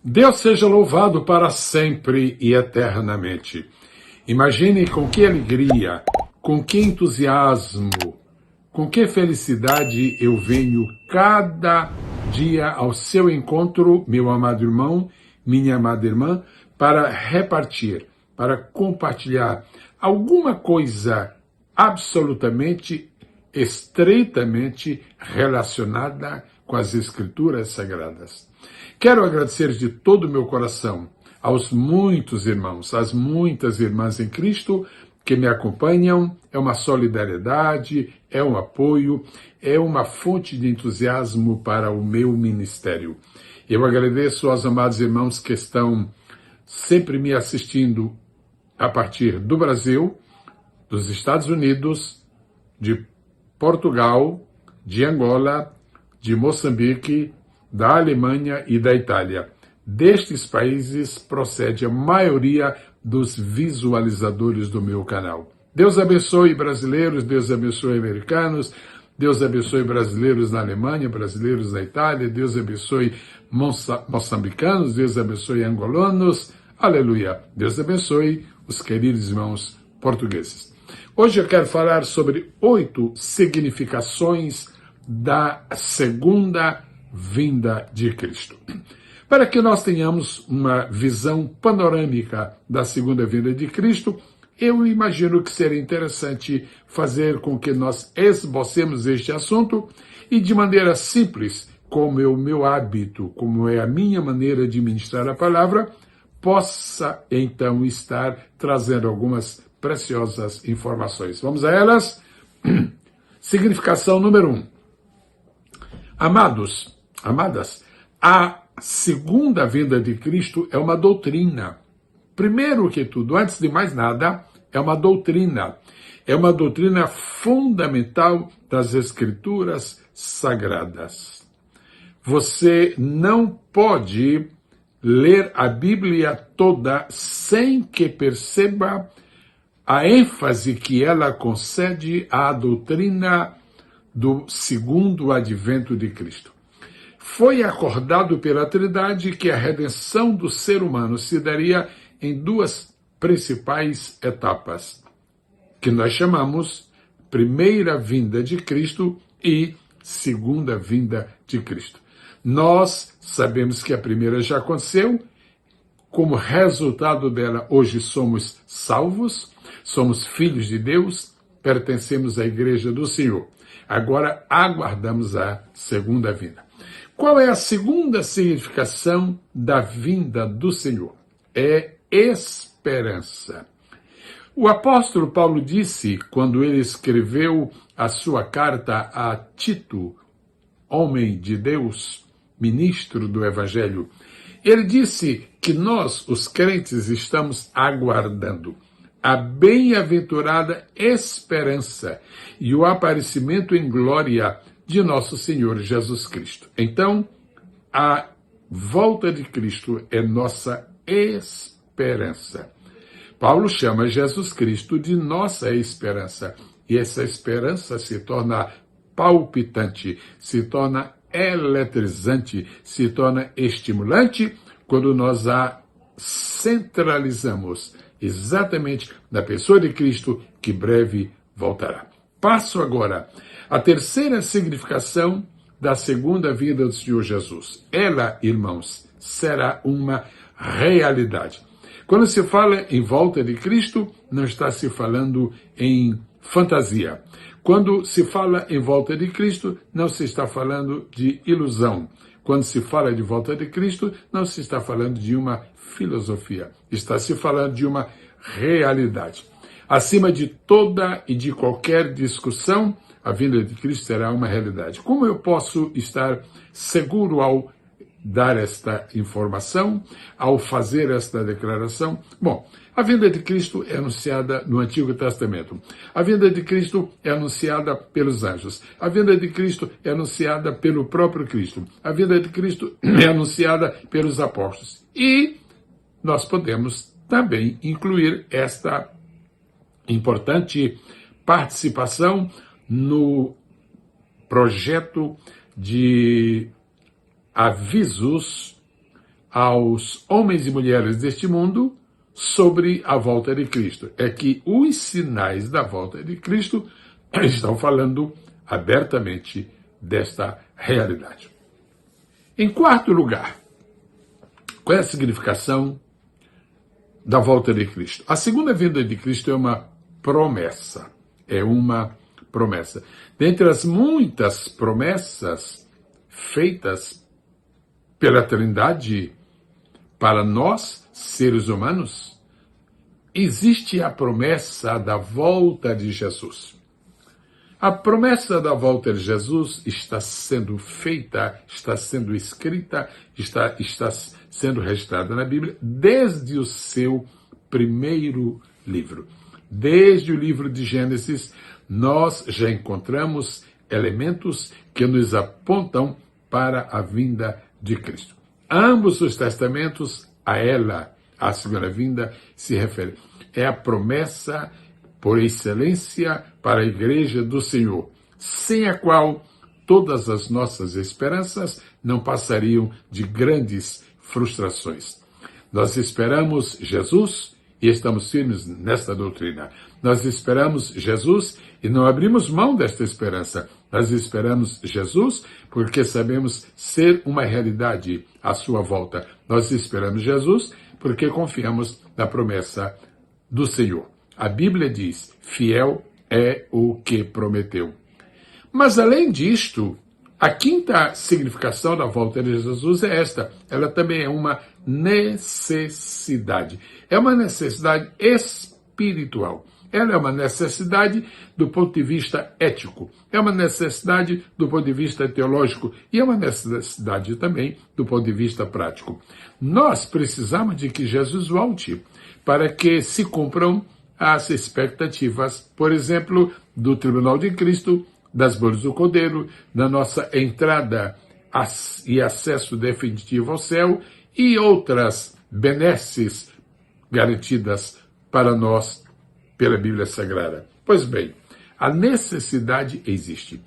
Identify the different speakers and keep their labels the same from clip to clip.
Speaker 1: Deus seja louvado para sempre e eternamente. Imagine com que alegria, com que entusiasmo, com que felicidade eu venho cada dia ao seu encontro, meu amado irmão, minha amada irmã, para repartir, para compartilhar alguma coisa absolutamente, estreitamente relacionada com as Escrituras Sagradas. Quero agradecer de todo o meu coração aos muitos irmãos, às muitas irmãs em Cristo que me acompanham. É uma solidariedade, é um apoio, é uma fonte de entusiasmo para o meu ministério. Eu agradeço aos amados irmãos que estão sempre me assistindo a partir do Brasil, dos Estados Unidos, de Portugal, de Angola, de Moçambique, da Alemanha e da Itália. Destes países procede a maioria dos visualizadores do meu canal. Deus abençoe brasileiros, Deus abençoe americanos, Deus abençoe brasileiros na Alemanha, brasileiros na Itália, Deus abençoe moçambicanos, Deus abençoe angolanos, aleluia. Deus abençoe os queridos irmãos portugueses. Hoje eu quero falar sobre 8 significações da segunda vinda de Cristo. Para que nós tenhamos uma visão panorâmica da segunda vinda de Cristo, eu imagino que seria interessante fazer com que nós esbocemos este assunto e de maneira simples, como é o meu hábito, como é a minha maneira de ministrar a palavra, possa então estar trazendo algumas preciosas informações. Vamos a elas? Significação número 1. Amados, amadas, a segunda vinda de Cristo é uma doutrina. Primeiro que tudo, antes de mais nada, é uma doutrina. É uma doutrina fundamental das Escrituras Sagradas. Você não pode ler a Bíblia toda sem que perceba a ênfase que ela concede à doutrina do segundo advento de Cristo. Foi acordado pela Trindade que a redenção do ser humano se daria em 2 principais etapas, que nós chamamos primeira vinda de Cristo e segunda vinda de Cristo. Nós sabemos que a primeira já aconteceu. Como resultado dela, hoje somos salvos, somos filhos de Deus, pertencemos à Igreja do Senhor. Agora aguardamos a segunda vinda. Qual é a segunda significação da vinda do Senhor? É esperança. O apóstolo Paulo disse, quando ele escreveu a sua carta a Tito, homem de Deus, ministro do Evangelho, ele disse que nós, os crentes, estamos aguardando a bem-aventurada esperança e o aparecimento em glória de nosso Senhor Jesus Cristo. Então, a volta de Cristo é nossa esperança. Paulo chama Jesus Cristo de nossa esperança, e essa esperança se torna palpitante, se torna eletrizante, se torna estimulante quando nós a centralizamos exatamente na pessoa de Cristo, que breve voltará. Passo agora à terceira significação da segunda vinda do Senhor Jesus. Ela, irmãos, será uma realidade. Quando se fala em volta de Cristo, não está se falando em fantasia. Quando se fala em volta de Cristo, não se está falando de ilusão. Quando se fala de volta de Cristo, não se está falando de uma filosofia. Está se falando de uma realidade. Acima de toda e de qualquer discussão, a vinda de Cristo será uma realidade. Como eu posso estar seguro ao dar esta informação, ao fazer esta declaração? Bom, a vinda de Cristo é anunciada no Antigo Testamento. A vinda de Cristo é anunciada pelos anjos. A vinda de Cristo é anunciada pelo próprio Cristo. A vinda de Cristo é anunciada pelos apóstolos. E nós podemos também incluir esta importante participação no projeto de avisos aos homens e mulheres deste mundo sobre a volta de Cristo. É que os sinais da volta de Cristo estão falando abertamente desta realidade. Em quarto lugar, qual é a significação da volta de Cristo? A segunda vinda de Cristo é uma promessa. É uma promessa. Dentre as muitas promessas feitas pela Trindade para nós, seres humanos, existe a promessa da volta de Jesus. A promessa da volta de Jesus está sendo feita, está sendo escrita, está sendo registrada na Bíblia desde o seu primeiro livro. Desde o livro de Gênesis, nós já encontramos elementos que nos apontam para a vinda de Cristo. Ambos os testamentos, a ela, a segunda vinda, se referem. É a promessa por excelência para a Igreja do Senhor, sem a qual todas as nossas esperanças não passariam de grandes frustrações. Nós esperamos Jesus e estamos firmes nesta doutrina. Nós esperamos Jesus e não abrimos mão desta esperança. Nós esperamos Jesus porque sabemos ser uma realidade à sua volta. Nós esperamos Jesus porque confiamos na promessa do Senhor. A Bíblia diz, fiel é o que prometeu. Mas além disto, a quinta significação da volta de Jesus é esta. Ela também é uma necessidade. É uma necessidade espiritual. Ela é uma necessidade do ponto de vista ético. É uma necessidade do ponto de vista teológico. E é uma necessidade também do ponto de vista prático. Nós precisamos de que Jesus volte para que se cumpram as expectativas, por exemplo, do Tribunal de Cristo, das bodas do Cordeiro, da nossa entrada e acesso definitivo ao céu e outras benesses garantidas para nós pela Bíblia Sagrada. Pois bem, a necessidade existe.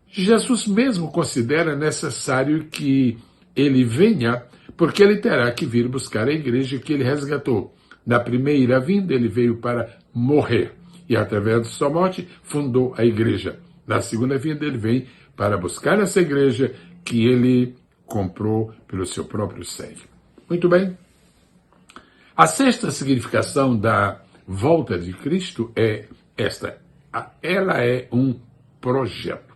Speaker 1: Jesus mesmo considera necessário que ele venha, porque ele terá que vir buscar a igreja que ele resgatou. Na primeira vinda, ele veio para morrer e, através de sua morte, fundou a igreja. Na segunda vinda, ele vem para buscar essa igreja que ele comprou pelo seu próprio sangue. Muito bem. A sexta significação da volta de Cristo é esta. Ela é um projeto.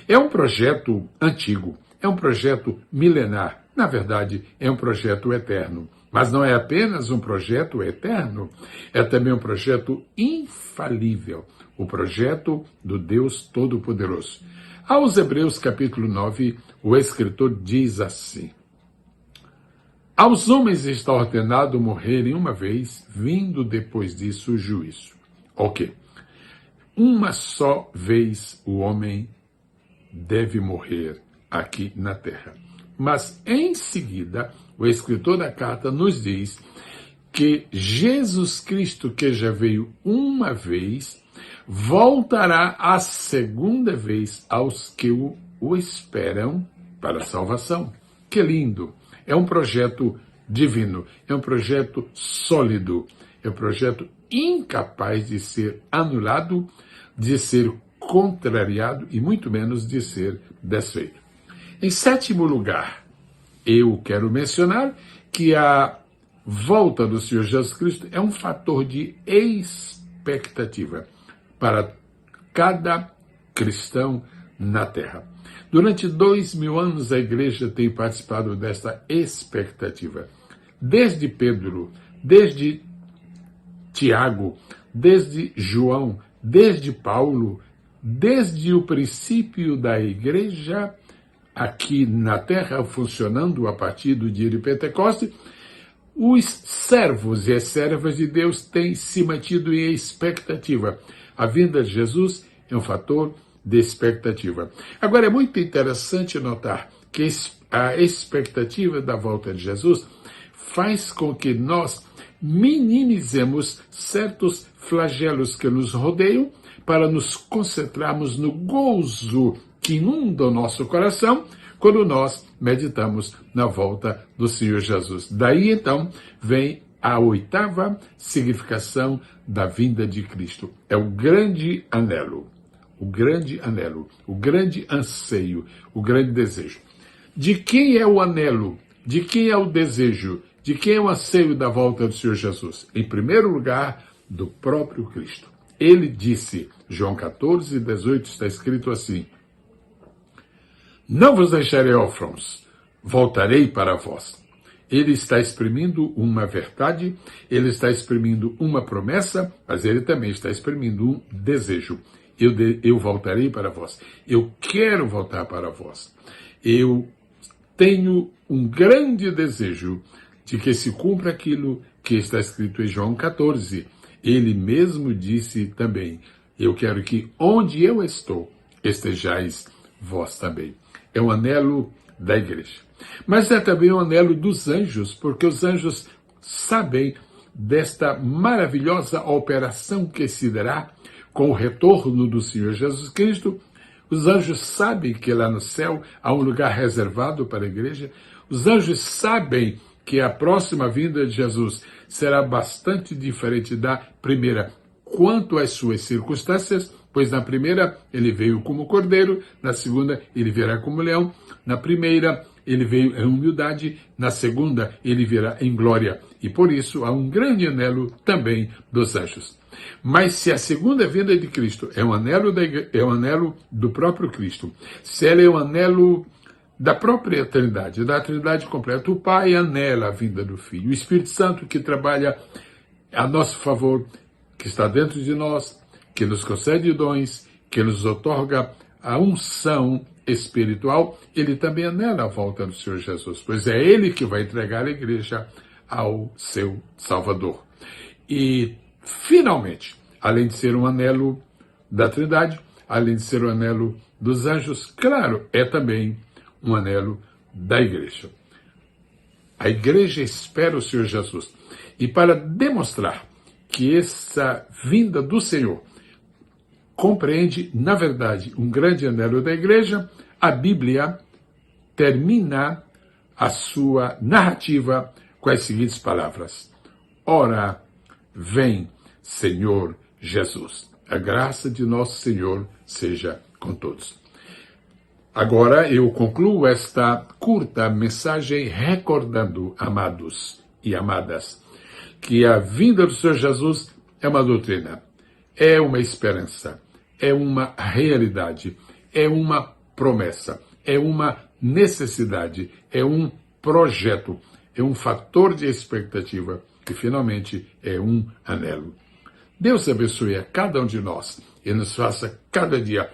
Speaker 1: É um projeto antigo, é um projeto milenar. Na verdade, é um projeto eterno. Mas não é apenas um projeto eterno, é também um projeto infalível, o projeto do Deus Todo-Poderoso. Aos Hebreus capítulo 9, o escritor diz assim: aos homens está ordenado morrerem uma vez, vindo depois disso o juízo. Ok. Uma só vez o homem deve morrer aqui na terra. Mas, em seguida, o escritor da carta nos diz que Jesus Cristo, que já veio uma vez, voltará a segunda vez aos que o esperam para a salvação. Que lindo! É um projeto divino, é um projeto sólido, é um projeto incapaz de ser anulado, de ser contrariado e muito menos de ser desfeito. Em sétimo lugar, eu quero mencionar que a volta do Senhor Jesus Cristo é um fator de expectativa para cada cristão na Terra. Durante 2000 anos, a igreja tem participado desta expectativa. Desde Pedro, desde Tiago, desde João, desde Paulo, desde o princípio da igreja aqui na Terra, funcionando a partir do dia de Pentecostes, os servos e as servas de Deus têm se mantido em expectativa. A vinda de Jesus é um fator de expectativa. Agora, é muito interessante notar que a expectativa da volta de Jesus faz com que nós minimizemos certos flagelos que nos rodeiam para nos concentrarmos no gozo que inunda o nosso coração quando nós meditamos na volta do Senhor Jesus. Daí, então, vem a 8ª significação da vinda de Cristo. É o grande anelo, o grande anseio, o grande desejo. De quem é o anelo? De quem é o desejo? De quem é o anseio da volta do Senhor Jesus? Em primeiro lugar, do próprio Cristo. Ele disse, João 14, 18, está escrito assim: não vos deixarei órfãos, voltarei para vós. Ele está exprimindo uma verdade, ele está exprimindo uma promessa, mas ele também está exprimindo um desejo. Eu voltarei para vós. Eu quero voltar para vós. Eu tenho um grande desejo de que se cumpra aquilo que está escrito em João 14. Ele mesmo disse também, eu quero que onde eu estou, estejais vós também. É um anelo da igreja. Mas é também um anelo dos anjos, porque os anjos sabem desta maravilhosa operação que se dará com o retorno do Senhor Jesus Cristo. Os anjos sabem que lá no céu há um lugar reservado para a igreja. Os anjos sabem que a próxima vinda de Jesus será bastante diferente da primeira, quanto às suas circunstâncias, pois na primeira ele veio como cordeiro, na segunda ele virá como leão, na primeira ele veio em humildade, na segunda ele virá em glória. E por isso há um grande anelo também dos anjos. Mas se a segunda vinda de Cristo é um anelo do próprio Cristo, se ela é um anelo da própria Trindade, da Trindade completa, o Pai anela a vinda do Filho, o Espírito Santo que trabalha a nosso favor, que está dentro de nós, que nos concede dons, que nos outorga a unção espiritual, ele também anela a volta do Senhor Jesus, pois é ele que vai entregar a igreja ao seu Salvador. E, finalmente, além de ser um anelo da Trindade, além de ser um anelo dos anjos, claro, é também um anelo da igreja. A igreja espera o Senhor Jesus. E para demonstrar que essa vinda do Senhor compreende, na verdade, um grande anelo da igreja, a Bíblia termina a sua narrativa com as seguintes palavras: ora, vem, Senhor Jesus. A graça de nosso Senhor seja com todos. Agora eu concluo esta curta mensagem recordando, amados e amadas, que a vinda do Senhor Jesus é uma doutrina, é uma esperança, é uma realidade, é uma promessa, é uma necessidade, é um projeto, é um fator de expectativa e, finalmente, é um anelo. Deus abençoe a cada um de nós e nos faça cada dia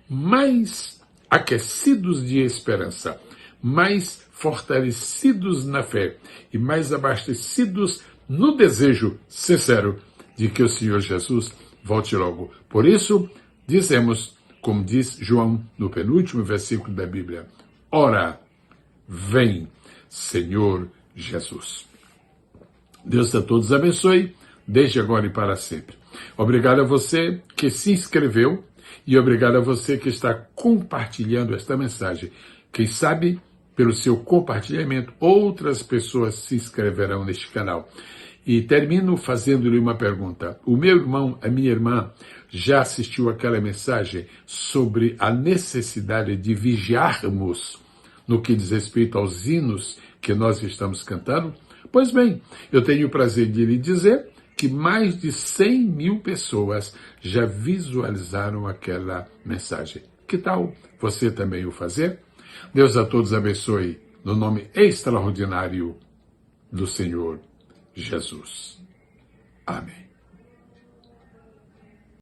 Speaker 1: mais aquecidos de esperança, mais fortalecidos na fé e mais abastecidos no desejo sincero de que o Senhor Jesus volte logo. Por isso, dizemos, como diz João no penúltimo versículo da Bíblia: ora, vem, Senhor Jesus. Deus a todos abençoe, desde agora e para sempre. Obrigado a você que se inscreveu e obrigado a você que está compartilhando esta mensagem. Quem sabe, pelo seu compartilhamento, outras pessoas se inscreverão neste canal. E termino fazendo-lhe uma pergunta. O meu irmão, a minha irmã, já assistiu aquela mensagem sobre a necessidade de vigiarmos no que diz respeito aos hinos que nós estamos cantando? Pois bem, eu tenho o prazer de lhe dizer que mais de 100 mil pessoas já visualizaram aquela mensagem. Que tal você também o fazer? Deus a todos abençoe, no nome extraordinário do Senhor Jesus. Amém.